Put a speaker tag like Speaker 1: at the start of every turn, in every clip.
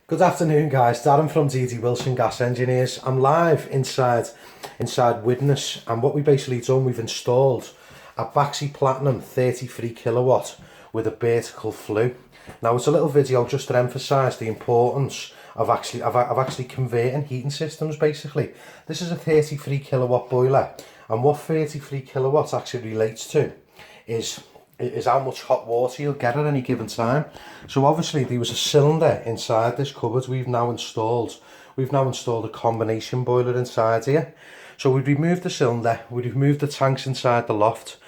Speaker 1: Good afternoon, guys. Darren from DD Wilson Gas Engineers. I'm live inside Widnes, and what we basically done, we've installed a Baxi Platinum 33 kilowatt with a vertical flue. Now it's a little video just to emphasise the importance of actually converting heating systems. Basically, this is a 33 kilowatt boiler, and what 33 kilowatts actually relates to is how much hot water you'll get at any given time. So obviously there was a cylinder inside this cupboard. We've now installed a combination boiler inside here. So we've removed the cylinder, we've removed the tanks inside the loft,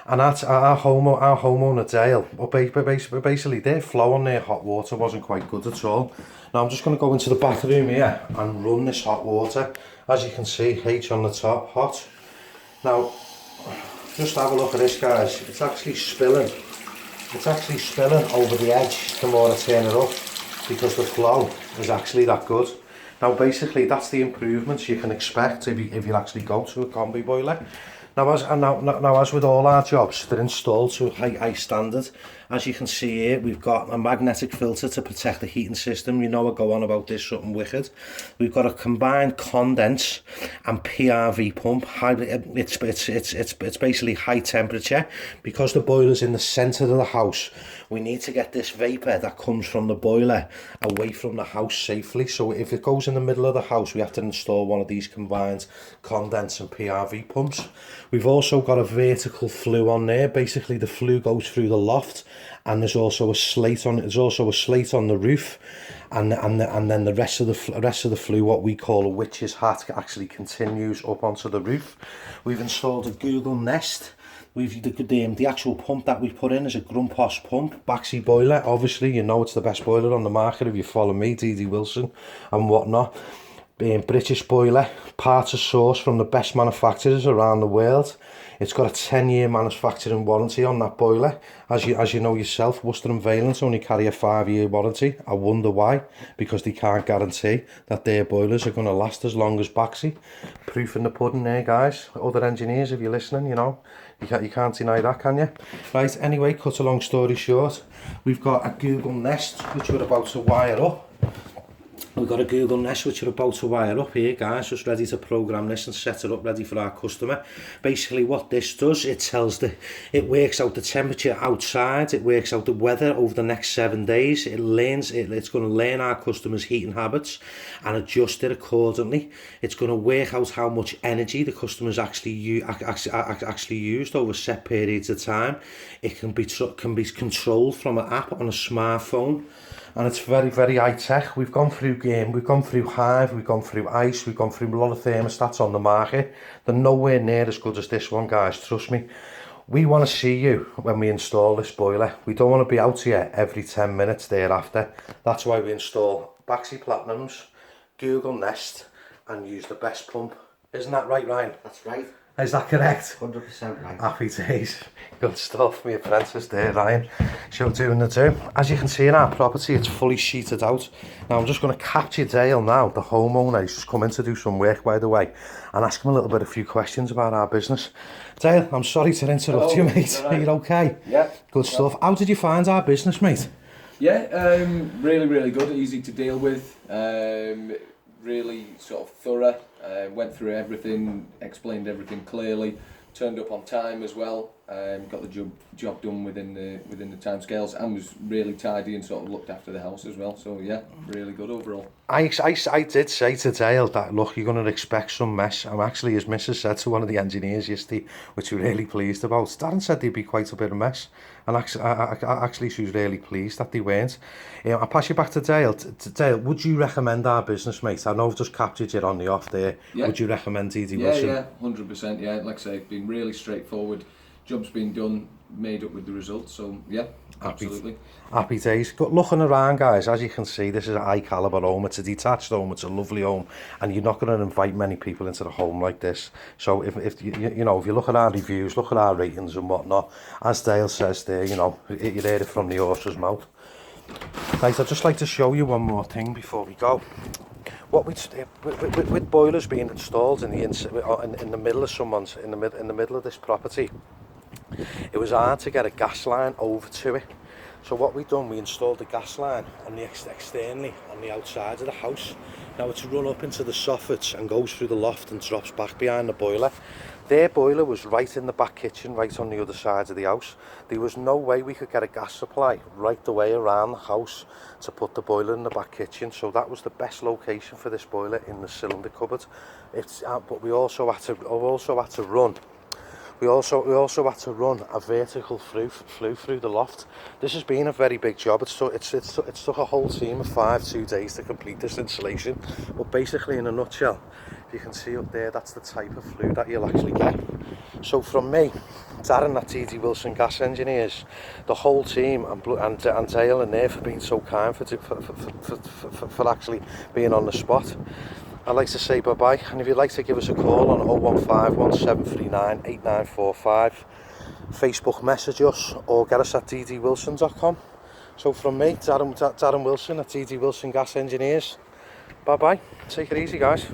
Speaker 1: and our homeowner Dale, basically their flow on their hot water wasn't quite good at all. Now I'm just going to go into the bathroom here and run this hot water. As you can see, H on the top, hot. Now just have a look at this, guys. It's actually spilling over the edge the more I turn it up, because the flow is actually that good. Now basically that's the improvements you can expect if you actually go to a combi boiler. Now as with all our jobs, they're installed to a high standard. As you can see here, we've got a magnetic filter to protect the heating system. You know I go on about this, something wicked. We've got a combined condense and PRV pump. It's basically high temperature. Because the boiler's in the centre of the house, we need to get this vapour that comes from the boiler away from the house safely. So if it goes in the middle of the house, we have to install one of these combined condense and PRV pumps. We've also got a vertical flue on there. Basically the flue goes through the loft, and there's also a slate on the roof, and then the rest of the flue, what we call a witch's hat, actually continues up onto the roof. We've installed a Google Nest. The actual pump that we put in is a Grumpos pump, Baxi boiler. Obviously, you know it's the best boiler on the market if you follow me, DD Wilson and whatnot. Being British boiler, parts are sourced from the best manufacturers around the world. It's got a 10-year manufacturing warranty on that boiler. As you know yourself, Worcester and Valence only carry a 5-year warranty. I wonder why, because they can't guarantee that their boilers are going to last as long as Baxi. Proof in the pudding there, guys. Other engineers, if you're listening, you know, you can't deny that, can you? Right, anyway, cut a long story short, we've got a Google Nest, which we're about to wire up. We've got a Google Nest which we're about to wire up here, guys, just ready to program this and set it up ready for our customer. Basically what this does, it works out the temperature outside, it works out the weather over the next 7 days, it's going to learn our customers' heating habits and adjust it accordingly. It's going to work out how much energy the customers actually used over set periods of time. It can be controlled from an app on a smartphone. And it's very, very high tech. We've gone through Hive, we've gone through Ice, we've gone through a lot of thermostats on the market. They're nowhere near as good as this one, guys, trust me. We want to see you when we install this boiler. We don't want to be out here every 10 minutes thereafter. That's why we install Baxi Platinums, Google Nest, and use the best pump. Isn't that right, Ryan?
Speaker 2: That's right.
Speaker 1: Is that correct?
Speaker 2: 100% right.
Speaker 1: Happy days. Good stuff. My apprentice there, Ryan. Show doing the do. As you can see in our property, it's fully sheeted out. Now I'm just going to capture Dale now, the homeowner. He's just come in to do some work, by the way, and ask him a few questions about our business. Dale, I'm sorry to interrupt you, mate. Are you okay?
Speaker 2: Yeah.
Speaker 1: Good stuff. How did you find our business, mate?
Speaker 3: Yeah, really, really good. Easy to deal with. Really sort of thorough. Went through everything, explained everything clearly, turned up on time as well, got the job done within the timescales, and was really tidy and sort of looked after the house as well. So yeah, really good overall.
Speaker 1: I did say to Dale that, look, you're going to expect some mess. And actually, his missus said to one of the engineers yesterday, which we're really pleased about. Darren said there'd be quite a bit of mess. And actually she was really pleased that they weren't. I'll pass you back to Dale. Dale, would you recommend our business, mate? I know I've just captured you on the off there. Yeah. Would you recommend DD Wilson?
Speaker 3: Yeah, 100%. Yeah, like I say, it's been really straightforward. Job's been done, made up with the results. So yeah, absolutely.
Speaker 1: Happy days. But looking around, guys, as you can see, this is a high caliber home. It's a detached home. It's a lovely home, and you're not going to invite many people into the home like this. So if you look at our reviews, look at our ratings and whatnot, as Dale says there, you heard it from the horse's mouth. Guys, I'd just like to show you one more thing before we go. What with boilers being installed in the middle of someone's in the middle of this property, it was hard to get a gas line over to it. So what we've done, we installed the gas line on the externally on the outside of the house. Now it's run up into the soffits and goes through the loft and drops back behind the boiler. Their boiler was right in the back kitchen, right on the other side of the house. There was no way we could get a gas supply right the way around the house to put the boiler in the back kitchen. So that was the best location for this boiler, in the cylinder cupboard. But we also had to run. We also had to run a vertical flue through the loft. This has been a very big job. It's took a whole team of 2 days to complete this installation. But basically, in a nutshell, you can see up there, that's the type of flue that you'll actually get. So from me, Darren at TD Wilson Gas Engineers, the whole team, and Dale and Dave for being so kind for actually being on the spot. I'd like to say bye-bye, and if you'd like to give us a call on 0151 739 8945, Facebook message us or get us at ddwilson.com. So from me, Darren Wilson at TD Wilson Gas Engineers, bye-bye, take it easy guys.